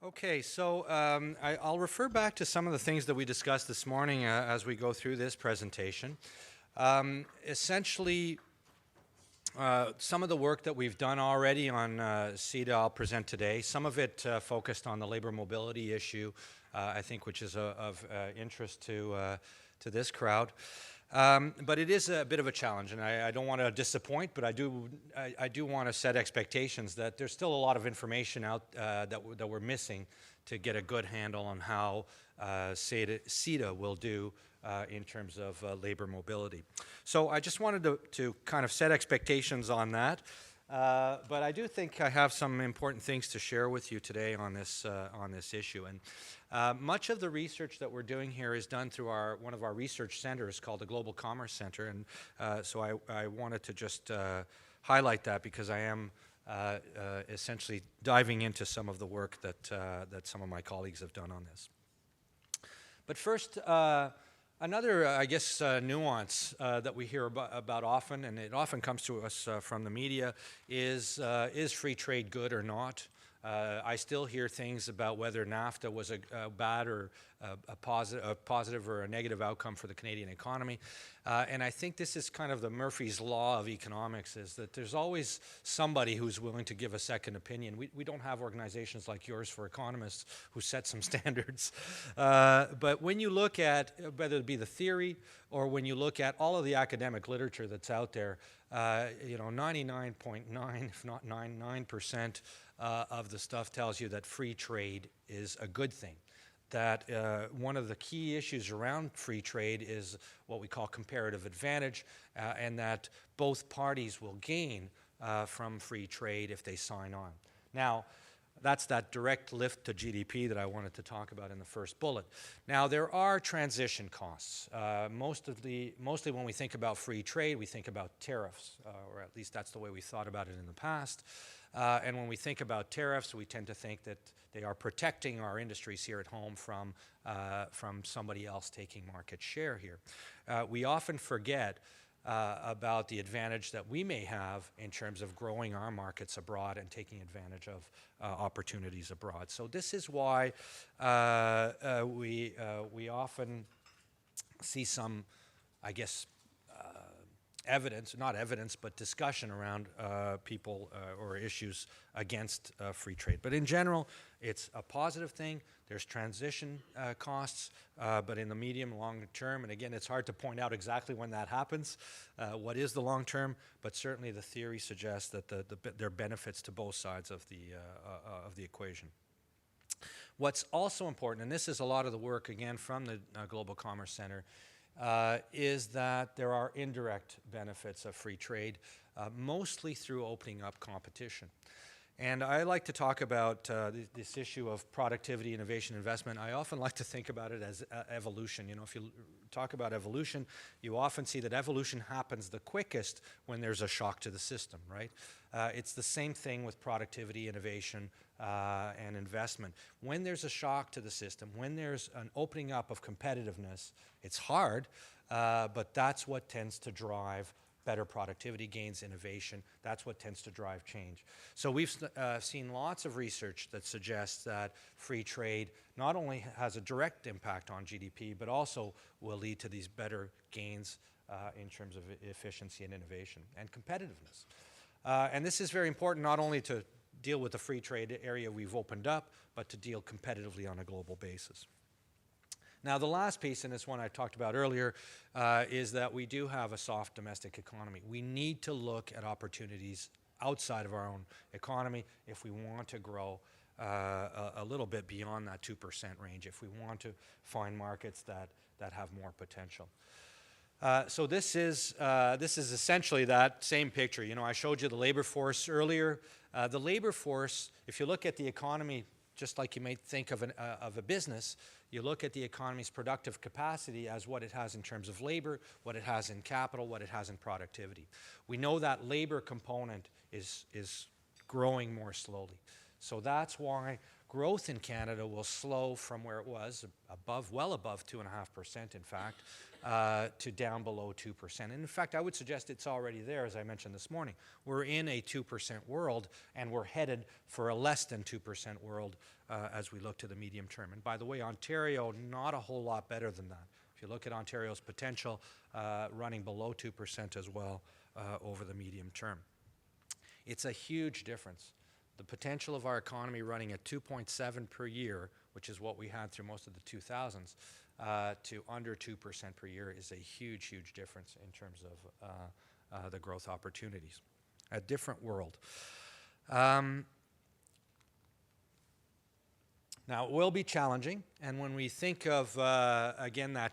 Okay, so I'll refer back to some of the things that we discussed this morning as we go through this presentation. Essentially, some of the work that we've done already on CETA I'll present today. Some of it focused on the labor mobility issue, I think, which is of interest to this crowd. But it is a bit of a challenge, and I don't want to disappoint, but I do want to set expectations that there's still a lot of information out that we're missing to get a good handle on how CETA will do in terms of labor mobility. So I just wanted to kind of set expectations on that. But I do think I have some important things to share with you today on this issue. And much of the research that we're doing here is done through one of our research centers called the Global Commerce Center. And so I wanted to just highlight that because I am essentially diving into some of the work that some of my colleagues have done on this. But first, another, I guess, nuance that we hear about often, and it often comes to us from the media, is free trade good or not? I still hear things about whether NAFTA was a bad or a positive or a negative outcome for the Canadian economy. And I think this is kind of the Murphy's Law of economics, is that there's always somebody who's willing to give a second opinion. We don't have organizations like yours for economists who set some standards. But when you look at whether it be the theory or when you look at all of the academic literature that's out there, 99.9, if not 99%, of the stuff tells you that free trade is a good thing. That one of the key issues around free trade is what we call comparative advantage, and that both parties will gain from free trade if they sign on. Now, that's that direct lift to GDP that I wanted to talk about in the first bullet. Now, there are transition costs. Mostly when we think about free trade, we think about tariffs, or at least that's the way we thought about it in the past. And when we think about tariffs, we tend to think that they are protecting our industries here at home from somebody else taking market share here. We often forget about the advantage that we may have in terms of growing our markets abroad and taking advantage of opportunities abroad. So this is why we often see some, I guess, evidence, not evidence, but discussion around people or issues against free trade. But in general, it's a positive thing. There's transition costs, but in the medium, long term, and again, it's hard to point out exactly when that happens, what is the long term, but certainly the theory suggests that there are benefits to both sides of the equation. What's also important, and this is a lot of the work, again, from the Global Commerce Center, is that there are indirect benefits of free trade, mostly through opening up competition. And I like to talk about this issue of productivity, innovation, investment. I often like to think about it as evolution. You know, if you talk about evolution, you often see that evolution happens the quickest when there's a shock to the system, right? It's the same thing with productivity, innovation, and investment. When there's a shock to the system, when there's an opening up of competitiveness, it's hard, but that's what tends to drive better productivity gains, innovation. That's what tends to drive change. So we've seen lots of research that suggests that free trade not only has a direct impact on GDP, but also will lead to these better gains in terms of efficiency and innovation and competitiveness. And this is very important not only to deal with the free trade area we've opened up, but to deal competitively on a global basis. Now, the last piece, and this one I talked about earlier, is that we do have a soft domestic economy. We need to look at opportunities outside of our own economy if we want to grow a little bit beyond that 2% range, if we want to find markets that have more potential. So this is essentially that same picture. You know, I showed you the labor force earlier. The labor force, if you look at the economy, just like you might think of a business, you look at the economy's productive capacity as what it has in terms of labor, what it has in capital, what it has in productivity. We know that labor component is growing more slowly. So that's why growth in Canada will slow from where it was, well above 2.5%, in fact, to down below 2%. And in fact, I would suggest it's already there, as I mentioned this morning. We're in a 2% world, and we're headed for a less than 2% world as we look to the medium term. And by the way, Ontario, not a whole lot better than that. If you look at Ontario's potential, running below 2% as well over the medium term. It's a huge difference. The potential of our economy running at 2.7 per year, which is what we had through most of the 2000s, to under 2% per year is a huge, huge difference in terms of the growth opportunities. A different world. Now, it will be challenging, and when we think of, again, that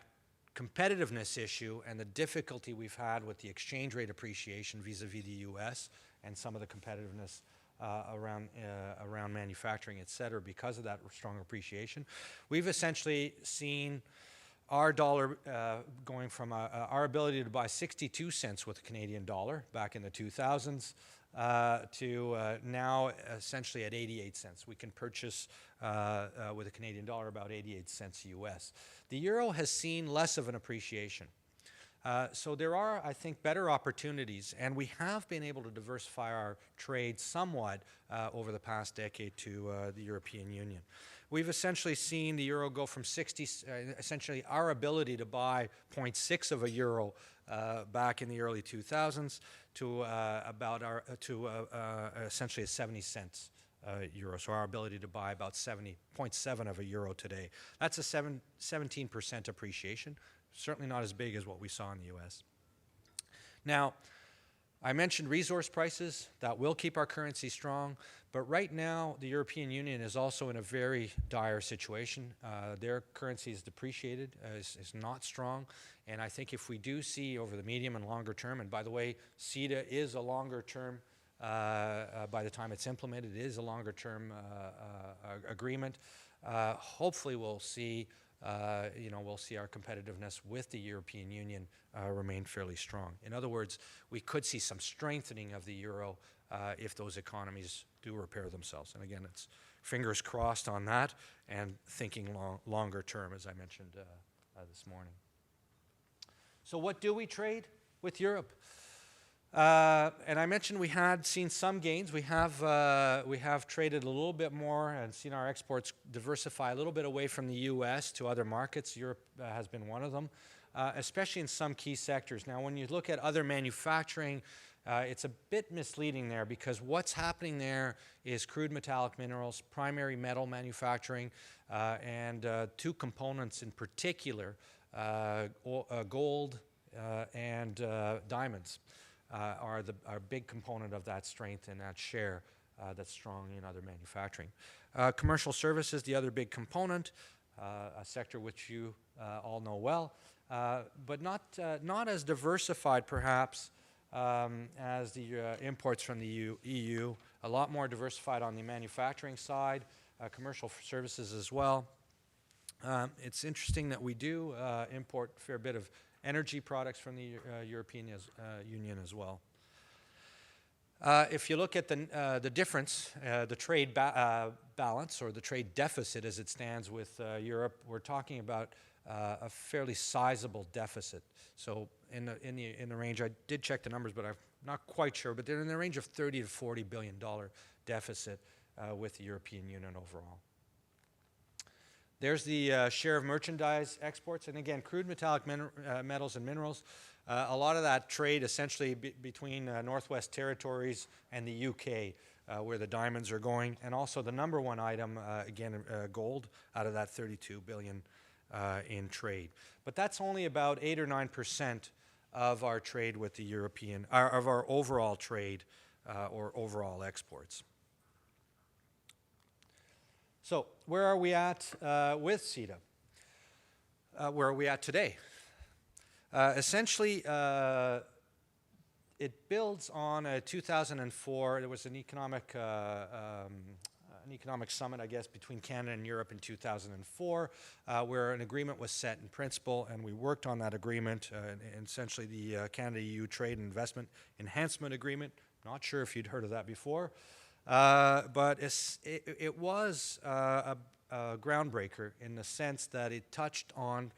competitiveness issue and the difficulty we've had with the exchange rate appreciation vis-a-vis the U.S. and some of the competitiveness around manufacturing, et cetera, because of that strong appreciation. We've essentially seen our dollar going from our ability to buy 62 cents with the Canadian dollar back in the 2000s to now essentially at 88 cents. We can purchase with a Canadian dollar about 88 cents US. The euro has seen less of an appreciation. So there are, I think, better opportunities, and we have been able to diversify our trade somewhat over the past decade to the European Union. We've essentially seen the euro go from 60, essentially our ability to buy 0.6 of a euro back in the early 2000s to essentially a 70 cents euro. So our ability to buy about 0.7 of a euro today. That's a 17% appreciation. Certainly not as big as what we saw in the U.S. Now, I mentioned resource prices. That will keep our currency strong. But right now, the European Union is also in a very dire situation. Their currency is depreciated, is not strong. And I think if we do see over the medium and longer term, and by the way, CETA is a longer term, by the time it's implemented, it is a longer term agreement. Hopefully we'll see we'll see our competitiveness with the European Union remain fairly strong. In other words, we could see some strengthening of the euro if those economies do repair themselves. And again, it's fingers crossed on that and thinking longer term, as I mentioned this morning. So what do we trade with Europe? And I mentioned we had seen some gains. We have traded a little bit more and seen our exports diversify a little bit away from the U.S. to other markets. Europe has been one of them, especially in some key sectors. Now, when you look at other manufacturing, it's a bit misleading there because what's happening there is crude metallic minerals, primary metal manufacturing, and two components in particular, gold and diamonds. Are a big component of that strength and that share that's strong in other manufacturing. Commercial services, the other big component, a sector which you all know well, but not as diversified perhaps as the imports from the EU. A lot more diversified on the manufacturing side, commercial services as well. It's interesting that we do import a fair bit of energy products from the European Union as well. If you look at the difference, the trade balance or the trade deficit as it stands with Europe, we're talking about a fairly sizable deficit. So in the range, I did check the numbers, but I'm not quite sure, but they're in the range of $30 to $40 billion deficit with the European Union overall. There's the share of merchandise exports, and again, crude metallic metals and minerals. A lot of that trade essentially between Northwest Territories and the UK, where the diamonds are going, and also the number one item, again, gold, out of that 32 billion in trade. But that's only about 8 or 9% of our trade with the European, of our overall trade or overall exports. So where are we at with CETA? Where are we at today? Essentially, it builds on a 2004, there was an economic summit, I guess, between Canada and Europe in 2004, where an agreement was set in principle, and we worked on that agreement, and essentially the Canada-EU Trade and Investment Enhancement Agreement. Not sure if you'd heard of that before. But it was a groundbreaker in the sense that it touched on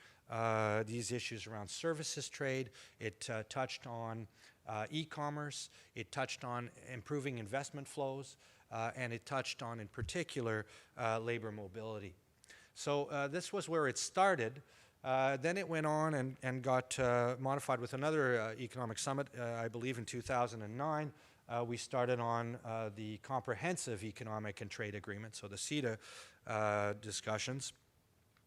these issues around services trade. It touched on e-commerce. It touched on improving investment flows. And it touched on, in particular, labor mobility. So this was where it started. Then it went on and got modified with another economic summit, I believe in 2009. We started on the Comprehensive Economic and Trade Agreement, so the CETA discussions.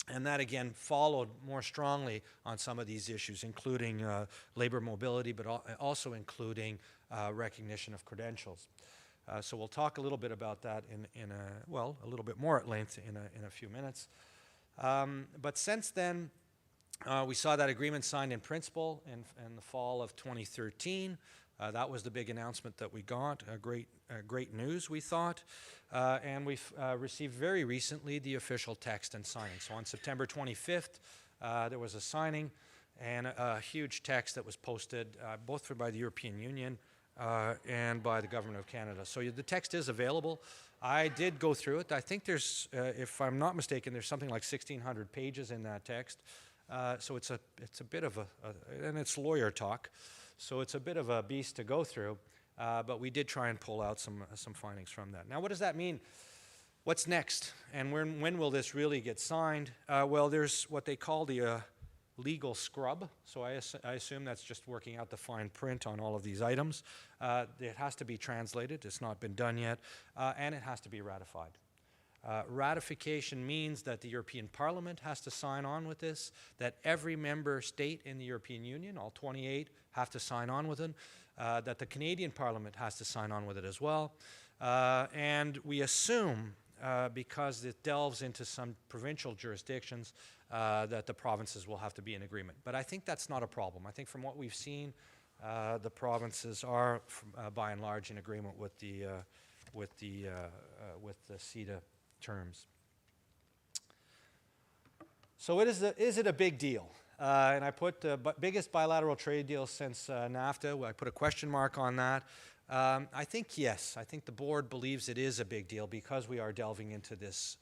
And that again followed more strongly on some of these issues, including labor mobility, but also including recognition of credentials. So we'll talk a little bit about that a little bit more at length in a few minutes. But since then, we saw that agreement signed in principle in the fall of 2013. That was the big announcement that we got. Great news, we thought. And we've received very recently the official text and signing. So on September 25th, there was a signing and a huge text that was posted both by the European Union and by the Government of Canada. So the text is available. I did go through it. I think there's, if I'm not mistaken, there's something like 1,600 pages in that text. So it's a bit of and it's lawyer talk. So it's a bit of a beast to go through. But we did try and pull out some findings from that. Now, what does that mean? What's next? And when will this really get signed? Well, there's what they call the legal scrub. So I assume that's just working out the fine print on all of these items. It has to be translated. It's not been done yet. And it has to be ratified. Ratification means that the European Parliament has to sign on with this, that every member state in the European Union, all 28, have to sign on with it, that the Canadian Parliament has to sign on with it as well. And we assume, because it delves into some provincial jurisdictions, that the provinces will have to be in agreement. But I think that's not a problem. I think from what we've seen, the provinces are, by and large, in agreement with the CETA terms. So is it a big deal? And I put the biggest bilateral trade deal since NAFTA. I put a question mark on that. I think yes. I think the board believes it is a big deal because we are delving into these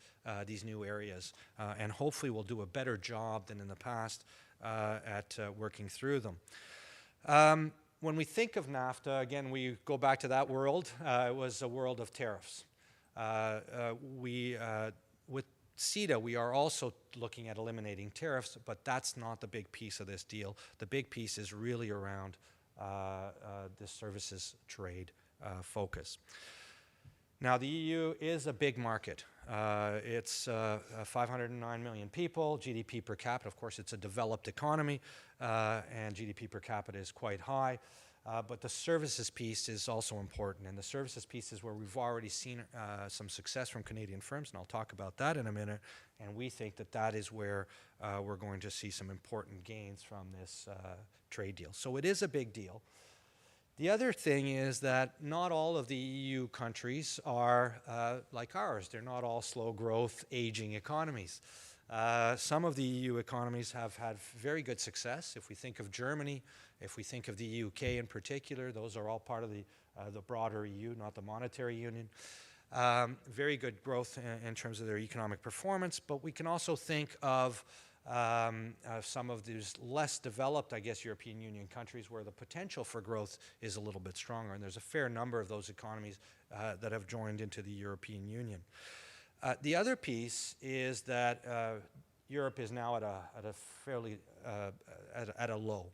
new areas, and hopefully we'll do a better job than in the past at working through them. When we think of NAFTA, again, we go back to that world. It was a world of tariffs. With CETA, we are also looking at eliminating tariffs, but that's not the big piece of this deal. The big piece is really around the services trade focus. Now, the EU is a big market. It's 509 million people, GDP per capita. Of course, it's a developed economy, and GDP per capita is quite high. But the services piece is also important, and the services piece is where we've already seen some success from Canadian firms, and I'll talk about that in a minute, and we think that that is where we're going to see some important gains from this trade deal. So it is a big deal. The other thing is that not all of the EU countries are like ours. They're not all slow growth, aging economies. Some of the EU economies have had very good success. If we think of Germany, if we think of the UK in particular, those are all part of the broader EU, not the monetary union. Very good growth in terms of their economic performance, but we can also think of some of these less developed, I guess, European Union countries where the potential for growth is a little bit stronger, and there's a fair number of those economies that have joined into the European Union. The other piece is that Europe is now at a fairly at a low.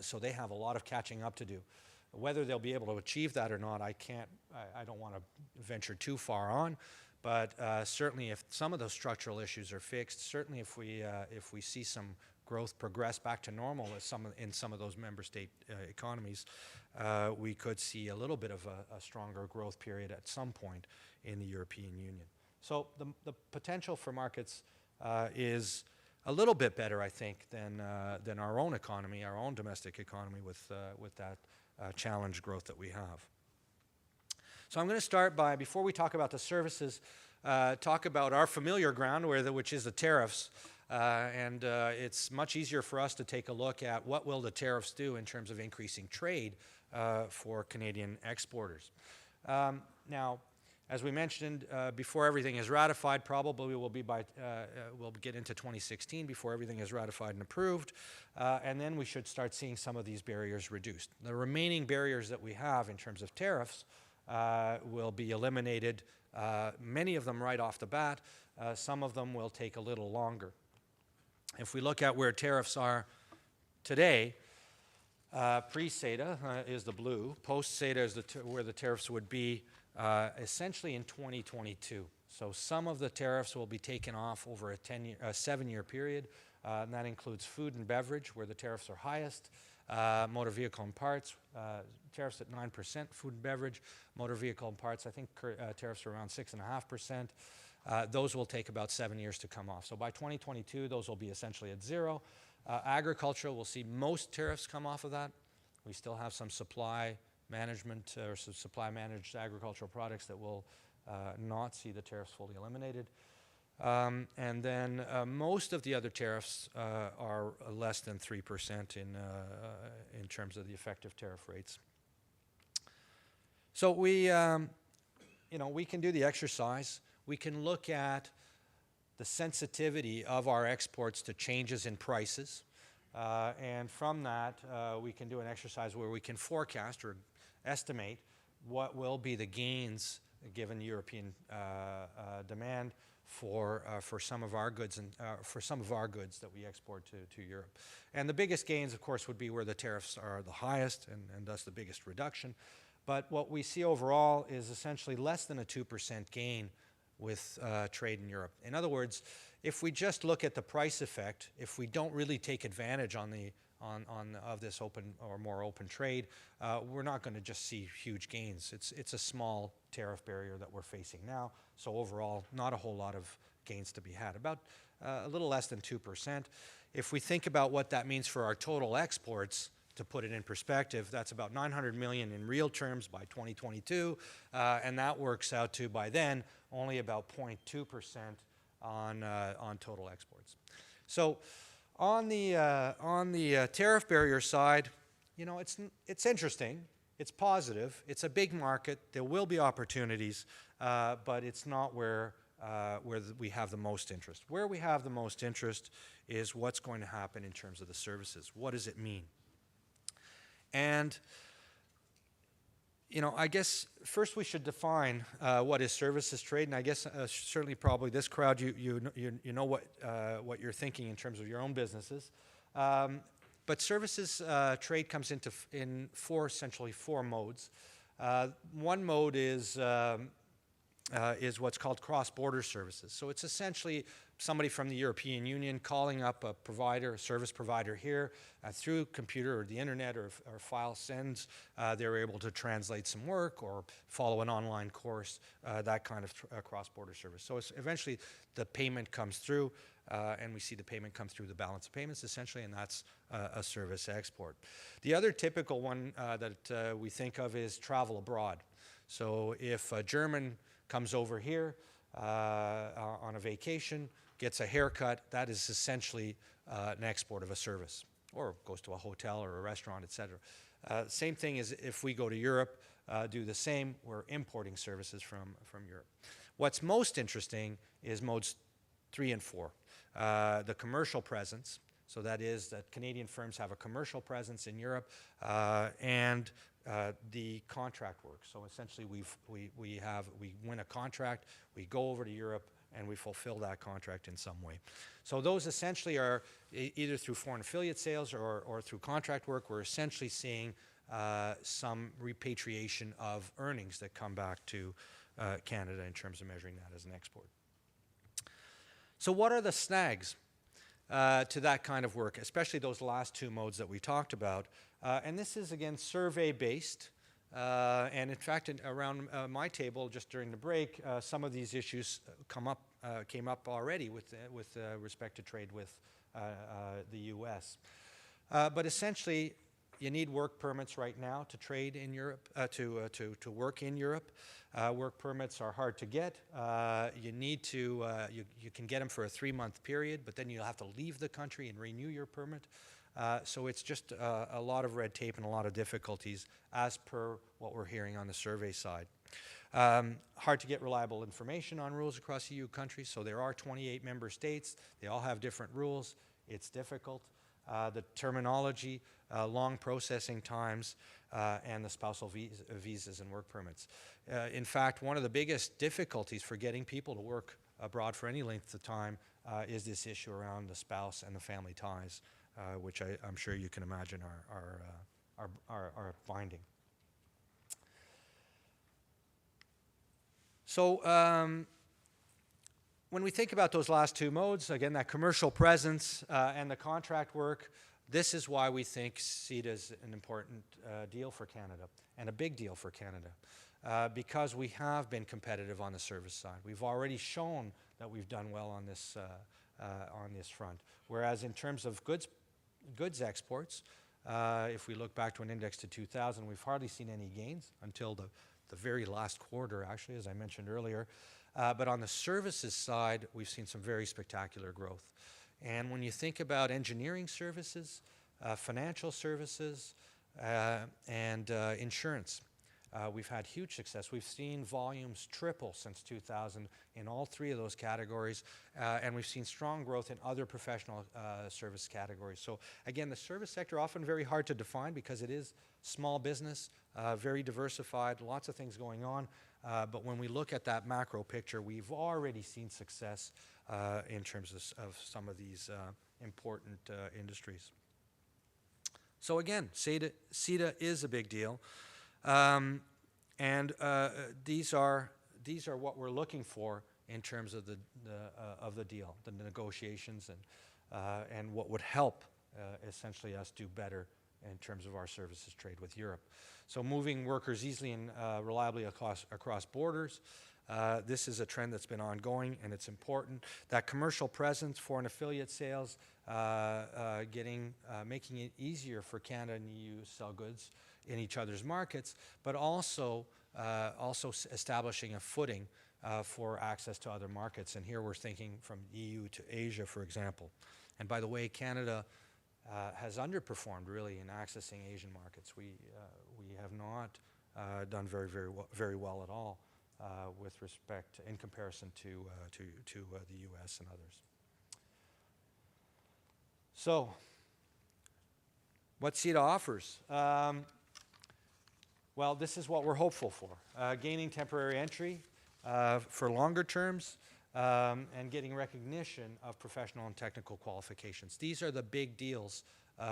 So they have a lot of catching up to do. Whether they'll be able to achieve that or not, I don't want to venture too far on. But certainly, if some of those structural issues are fixed, certainly if we see some growth progress back to normal in some of those member state economies, we could see a little bit of a stronger growth period at some point in the European Union. So the potential for markets is a little bit better, I think, than our own economy, our own domestic economy, with that challenge growth that we have. So I'm going to start by, before we talk about the services, talk about our familiar ground, which is the tariffs. And it's much easier for us to take a look at what will the tariffs do in terms of increasing trade for Canadian exporters. Now, as we mentioned, before everything is ratified, probably will be we'll get into 2016 before everything is ratified and approved, and then we should start seeing some of these barriers reduced. The remaining barriers that we have in terms of tariffs will be eliminated, many of them right off the bat. Some of them will take a little longer. If we look at where tariffs are today, pre-CETA is the blue, post-CETA is where the tariffs would be essentially in 2022. So some of the tariffs will be taken off over a 7-year period, and that includes food and beverage, where the tariffs are highest, motor vehicle and parts, tariffs at 9%, food and beverage, motor vehicle and parts, I think tariffs are around 6.5%. Those will take about 7 years to come off. So by 2022, those will be essentially at zero. Agriculture, we'll see most tariffs come off of that. We still have some supply management or some supply managed agricultural products that will not see the tariffs fully eliminated. And then most of the other tariffs are less than 3% in terms of the effective tariff rates. So we can do the exercise. We can look at the sensitivity of our exports to changes in prices. And from that, we can do an exercise where we can forecast or estimate what will be the gains given European demand for some of our goods and for some of our goods that we export to Europe. And the biggest gains, of course, would be where the tariffs are the highest and thus the biggest reduction. But what we see overall is essentially less than a 2% gain with trade in Europe. In other words, if we just look at the price effect, if we don't really take advantage of this open or more open trade, we're not going to just see huge gains. It's a small tariff barrier that we're facing now. So overall, not a whole lot of gains to be had, about a little less than 2%. If we think about what that means for our total exports, to put it in perspective, that's about 900 million in real terms by 2022, and that works out to, by then, only about 0.2% on total exports. So on the tariff barrier side, it's interesting, it's positive, it's a big market, there will be opportunities, but it's not where we have the most interest. Where we have the most interest is what's going to happen in terms of the services. What does it mean? And I guess first we should define what is services trade, and I guess certainly probably this crowd, you know what you're thinking in terms of your own businesses. But services trade comes in essentially four modes. One mode is what's called cross-border services. So it's essentially somebody from the European Union calling up a provider, a service provider here through computer or the internet or file sends. They're able to translate some work or follow an online course, that kind of cross-border service. So eventually the payment comes through and we see the payment come through the balance of payments essentially, and that's a service export. The other typical one that we think of is travel abroad. So if a German comes over here on a vacation, gets a haircut, that is essentially an export of a service, or goes to a hotel or a restaurant, etc. Same thing as if we go to Europe, do the same, we're importing services from Europe. What's most interesting is modes 3 and 4. The commercial presence, so that is that Canadian firms have a commercial presence in Europe, and the contract work. So essentially we win a contract, we go over to Europe, and we fulfill that contract in some way. So those essentially are either through foreign affiliate sales or through contract work. We're essentially seeing some repatriation of earnings that come back to Canada in terms of measuring that as an export. So what are the snags to that kind of work, especially those last two modes that we talked about? And this is, again, survey-based. And in fact, around my table, just during the break, some of these issues came up already with respect to trade with the U.S. But essentially, you need work permits right now to trade in Europe, to work in Europe. Work permits are hard to get. You can get them for a 3-month period, but then you'll have to leave the country and renew your permit. So it's just a lot of red tape and a lot of difficulties as per what we're hearing on the survey side. Hard to get reliable information on rules across EU countries, so there are 28 member states. They all have different rules. It's difficult. The terminology, long processing times, and the spousal visas and work permits. In fact, one of the biggest difficulties for getting people to work abroad for any length of time is this issue around the spouse and the family ties, which I'm sure you can imagine are binding. So when we think about those last two modes, again, that commercial presence and the contract work, this is why we think CETA is an important deal for Canada and a big deal for Canada, because we have been competitive on the service side. We've already shown that we've done well on this front. Whereas in terms of goods exports, if we look back to an index to 2000, we've hardly seen any gains until the very last quarter, actually, as I mentioned earlier. But on the services side, we've seen some very spectacular growth. And when you think about engineering services, financial services, and insurance, we've had huge success. We've seen volumes triple since 2000 in all three of those categories, and we've seen strong growth in other professional service categories. So again, the service sector often very hard to define because it is small business, very diversified, lots of things going on. But when we look at that macro picture, we've already seen success in terms of some of these important industries. So again, CETA is a big deal. These are what we're looking for in terms of the deal, the negotiations, and what would help essentially us do better in terms of our services trade with Europe. So moving workers easily and reliably across borders. This is a trend that's been ongoing, and it's important. That commercial presence, foreign affiliate sales, making it easier for Canada and EU to sell goods in each other's markets, but also establishing a footing for access to other markets. And here we're thinking from EU to Asia, for example. And by the way, Canada has underperformed really in accessing Asian markets. We have not done very well at all with respect in comparison to the U.S. and others. So, what CETA offers? Well, this is what we're hopeful for. Gaining temporary entry for longer terms and getting recognition of professional and technical qualifications. These are the big deals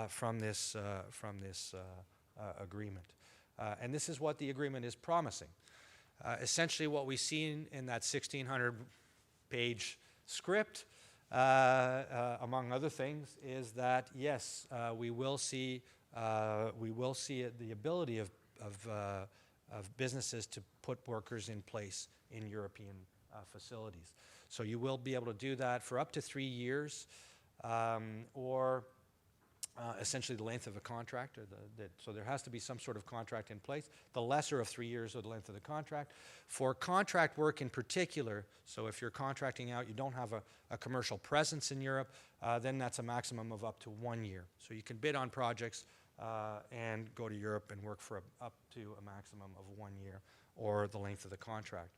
from this agreement. And this is what the agreement is promising. Essentially what we see in that 1,600-page script, among other things, is that yes, we will see the ability of businesses to put workers in place in European facilities. So you will be able to do that for up to 3 years, or essentially the length of a contract. So there has to be some sort of contract in place. The lesser of 3 years or the length of the contract. For contract work in particular, so if you're contracting out, you don't have a commercial presence in Europe, then that's a maximum of up to 1 year. So you can bid on projects and go to Europe and work for up to a maximum of 1 year or the length of the contract.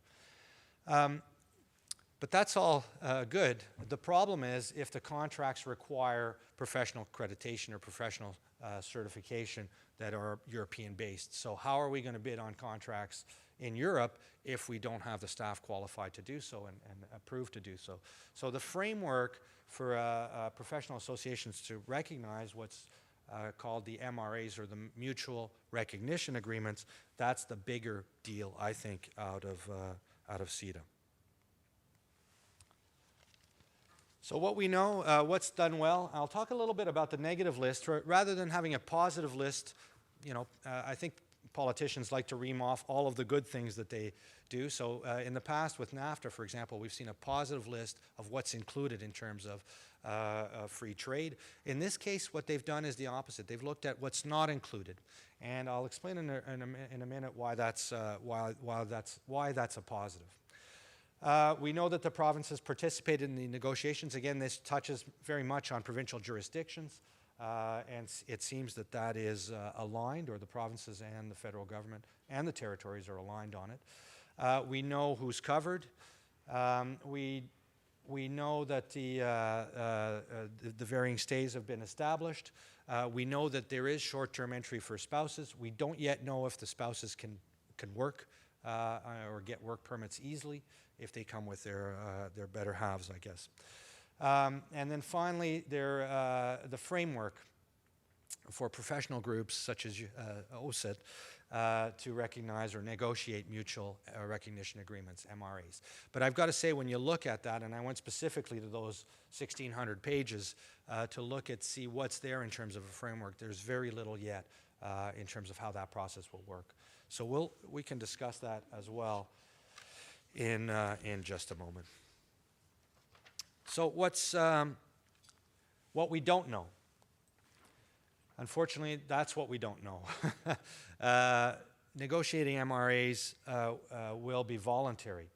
But that's all good. The problem is if the contracts require professional accreditation or professional certification that are European-based. So how are we going to bid on contracts in Europe if we don't have the staff qualified to do so and approved to do so? So the framework for professional associations to recognize what's called the MRAs, or the Mutual Recognition Agreements, that's the bigger deal, I think, out of CETA. So what we know, what's done well, I'll talk a little bit about the negative list. Rather than having a positive list, I think politicians like to ream off all of the good things that they do. So in the past with NAFTA, for example, we've seen a positive list of what's included in terms of free trade. In this case, what they've done is the opposite. They've looked at what's not included. And I'll explain in a minute why that's a positive. We know that the provinces participated in the negotiations. Again, this touches very much on provincial jurisdictions, and it seems that is aligned, or the provinces and the federal government and the territories are aligned on it. We know who's covered. We know that the varying stays have been established. We know that there is short-term entry for spouses. We don't yet know if the spouses can work or get work permits easily if they come with their better halves, I guess. And then finally, the framework for professional groups such as OSIT to recognize or negotiate mutual recognition agreements, MRAs. But I've got to say, when you look at that, and I went specifically to those 1,600 pages to see what's there in terms of a framework, there's very little yet in terms of how that process will work. So we can discuss that as well in just a moment. So what we don't know? Unfortunately, that's what we don't know. Negotiating MRAs will be voluntary,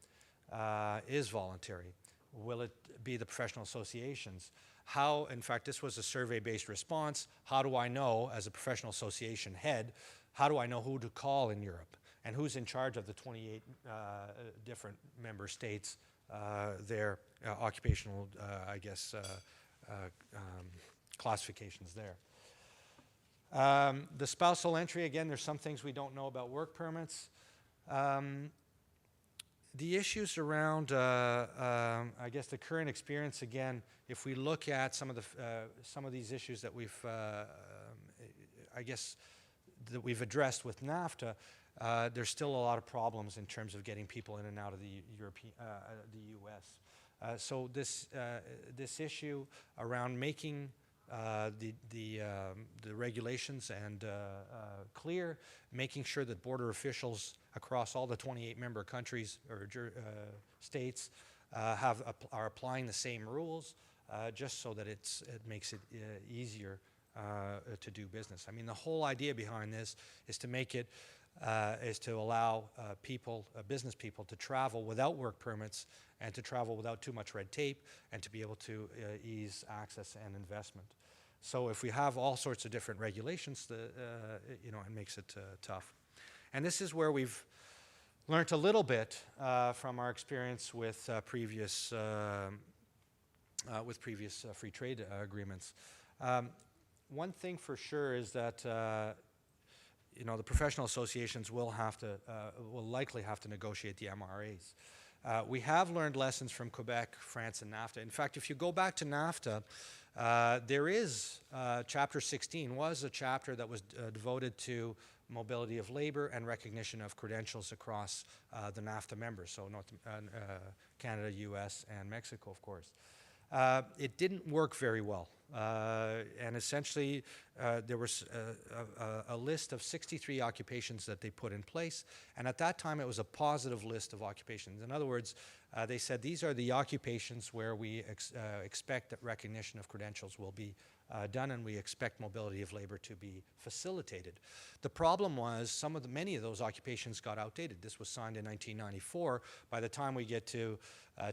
is voluntary. Will it be the professional associations? How, in fact, this was a survey-based response. How do I know, as a professional association head, how do I know who to call in Europe? And who's in charge of the 28 different member states, their occupational, I guess, classifications there. The spousal entry, again, there's some things we don't know about work permits. The issues around, I guess, the current experience, again, if we look at some of these issues that we've, I guess, that we've addressed with NAFTA, there's still a lot of problems in terms of getting people in and out of the U.S. So this issue around making the regulations and clear, making sure that border officials across all the 28 member countries or states are applying the same rules, just so that it makes it easier to do business. I mean, the whole idea behind this is to make it is to allow business people to travel without work permits and to travel without too much red tape and to be able to ease access and investment. So if we have all sorts of different regulations, it makes it tough. And this is where we've learned a little bit from our experience with previous free trade agreements. One thing for sure is that the professional associations will likely have to negotiate the MRAs. We have learned lessons from Quebec, France, and NAFTA. In fact, if you go back to NAFTA, there is Chapter 16 was a chapter that was devoted to mobility of labor and recognition of credentials across the NAFTA members, so Canada, US, and Mexico, of course. It didn't work very well. And essentially, there was a list of 63 occupations that they put in place. And at that time, it was a positive list of occupations. In other words, they said these are the occupations where we expect that recognition of credentials will be done, and we expect mobility of labor to be facilitated. The problem was many of those occupations got outdated. This was signed in 1994. By the time we get to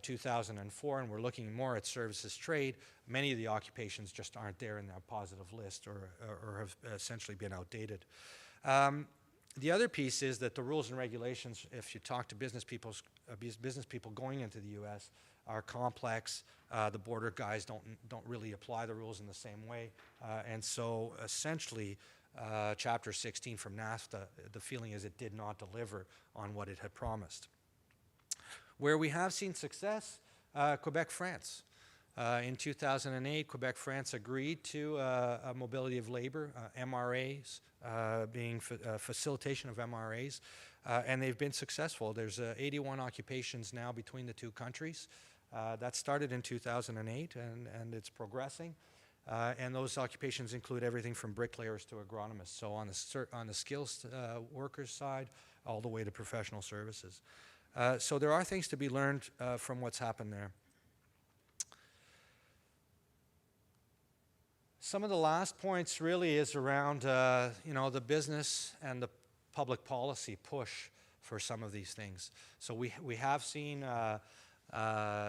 2004 and we're looking more at services trade, many of the occupations just aren't there in that positive list or have essentially been outdated. The other piece is that the rules and regulations, if you talk to business people going into the U.S., are complex. The border guys don't really apply the rules in the same way. And so essentially, Chapter 16 from NAFTA, the feeling is it did not deliver on what it had promised. Where we have seen success, Quebec-France. In 2008, Quebec-France agreed to a mobility of labor, MRAs, being facilitation of MRAs, and they've been successful. There's 81 occupations now between the two countries. That started in 2008, and it's progressing. And those occupations include everything from bricklayers to agronomists, so on the skills workers side, all the way to professional services. So there are things to be learned from what's happened there. Some of the last points really is around the business and the public policy push for some of these things. So we have seen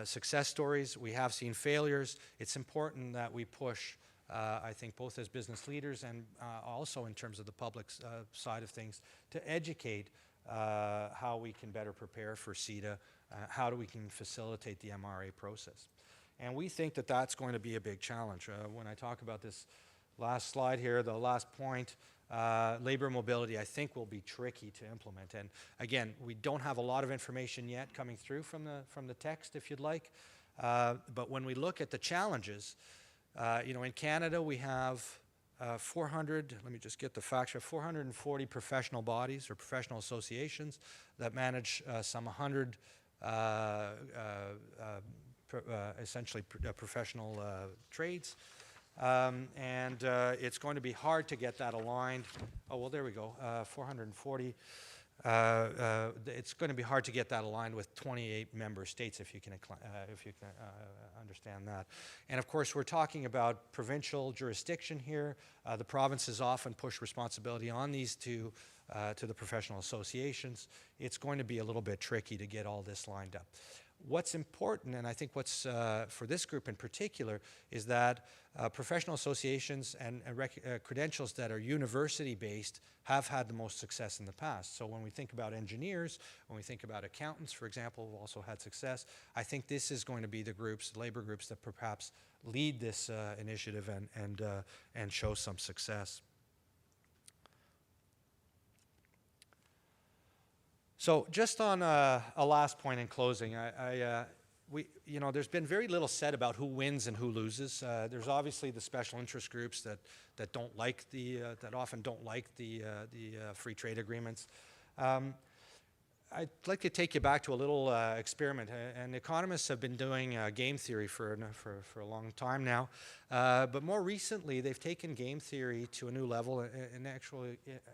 success stories, we have seen failures. It's important that we push, I think, both as business leaders and also in terms of the public side of things, to educate how we can better prepare for CETA, how we can facilitate the MRA process. And we think that that's going to be a big challenge. When I talk about this last slide here, the last point, labor mobility, I think, will be tricky to implement. And again, we don't have a lot of information yet coming through from the text, if you'd like. But when we look at the challenges, in Canada we have 400, let me just get the facts, 440 professional bodies or professional associations that manage some 100 essentially professional trades. And it's going to be hard to get that aligned. Oh, well, there we go, 440. It's going to be hard to get that aligned with 28 member states, if you can understand that. And of course, we're talking about provincial jurisdiction here. The provinces often push responsibility on these to the professional associations. It's going to be a little bit tricky to get all this lined up. What's important, and I think what's for this group in particular, is that professional associations and credentials that are university-based have had the most success in the past. So when we think about engineers, when we think about accountants, for example, who also had success, I think this is going to be the groups, labor groups, that perhaps lead this initiative and show some success. So just on a last point in closing, there's been very little said about who wins and who loses. There's obviously the special interest groups that don't like that often don't like the free trade agreements. I'd like to take you back to a little experiment, and economists have been doing game theory for a long time now, but more recently they've taken game theory to a new level and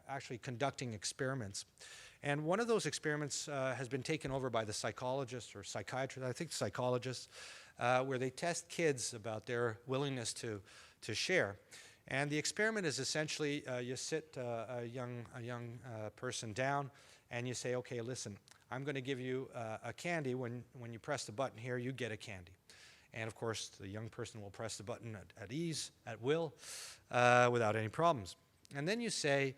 actually conducting experiments. And one of those experiments has been taken over by the psychologists or psychiatrists, I think psychologists, where they test kids about their willingness to share. And the experiment is essentially you sit a young person down and you say, okay, listen, I'm going to give you a candy. When you press the button here, you get a candy. And of course, the young person will press the button at ease, at will, without any problems. And then you say,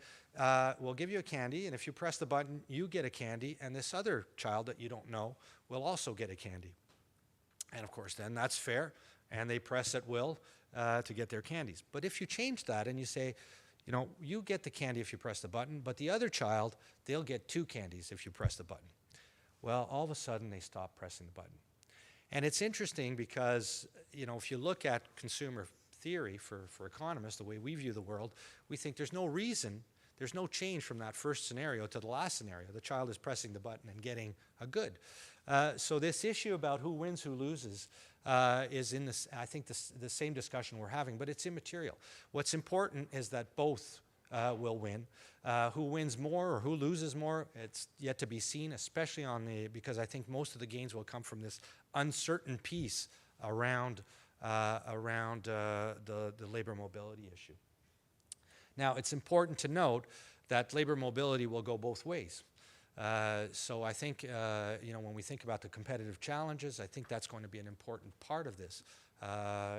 we'll give you a candy, and if you press the button, you get a candy, and this other child that you don't know will also get a candy. And of course, then that's fair, and they press at will to get their candies. But if you change that and you say, you get the candy if you press the button, but the other child, they'll get 2 candies if you press the button. Well, all of a sudden, they stop pressing the button. And it's interesting because, if you look at consumer theory for economists, the way we view the world, we think there's no reason, there's no change from that first scenario to the last scenario. The child is pressing the button and getting a good. So this issue about who wins, who loses is in this, I think, the same discussion we're having, but it's immaterial. What's important is that both will win. Who wins more or who loses more, it's yet to be seen, especially because I think most of the gains will come from this uncertain piece around the labor mobility issue. Now, it's important to note that labor mobility will go both ways. So I think, when we think about the competitive challenges, I think that's going to be an important part of this.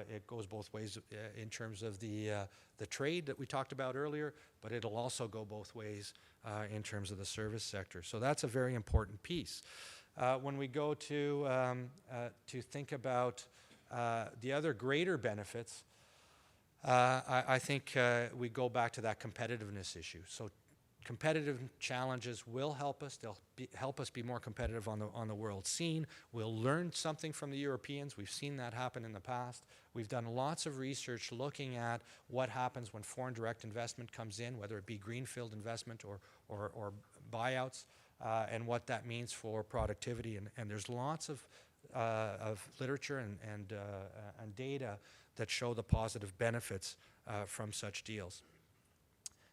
It goes both ways in terms of the trade that we talked about earlier, but it'll also go both ways in terms of the service sector. So that's a very important piece. When we go to think about the other greater benefits, I think we go back to that competitiveness issue. So competitive challenges will help us. They'll help us be more competitive on the world scene. We'll learn something from the Europeans. We've seen that happen in the past. We've done lots of research looking at what happens when foreign direct investment comes in, whether it be greenfield investment or buyouts, and what that means for productivity. And there's lots of literature and data that show the positive benefits from such deals.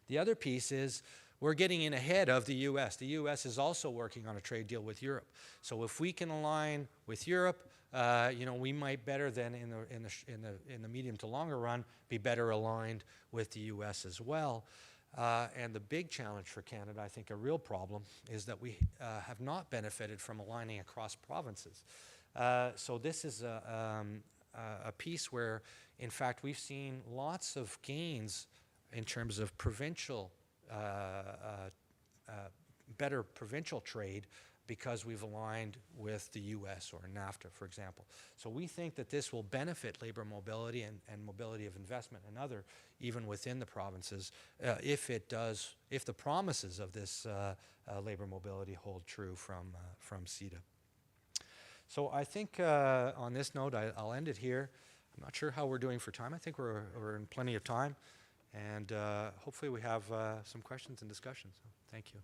The other piece is we're getting in ahead of the U.S. The U.S. is also working on a trade deal with Europe. So if we can align with Europe, we might better than in the medium to longer run be better aligned with the U.S. as well. And the big challenge for Canada, I think a real problem, is that we have not benefited from aligning across provinces. So this is a piece where, in fact, we've seen lots of gains in terms of provincial better provincial trade because we've aligned with the US or NAFTA, for example. So we think that this will benefit labor mobility and mobility of investment and other, even within the provinces, if the promises of this labor mobility hold true from CETA. So I think on this note, I'll end it here. I'm not sure how we're doing for time. I think we're in plenty of time. And hopefully we have some questions and discussions. So thank you.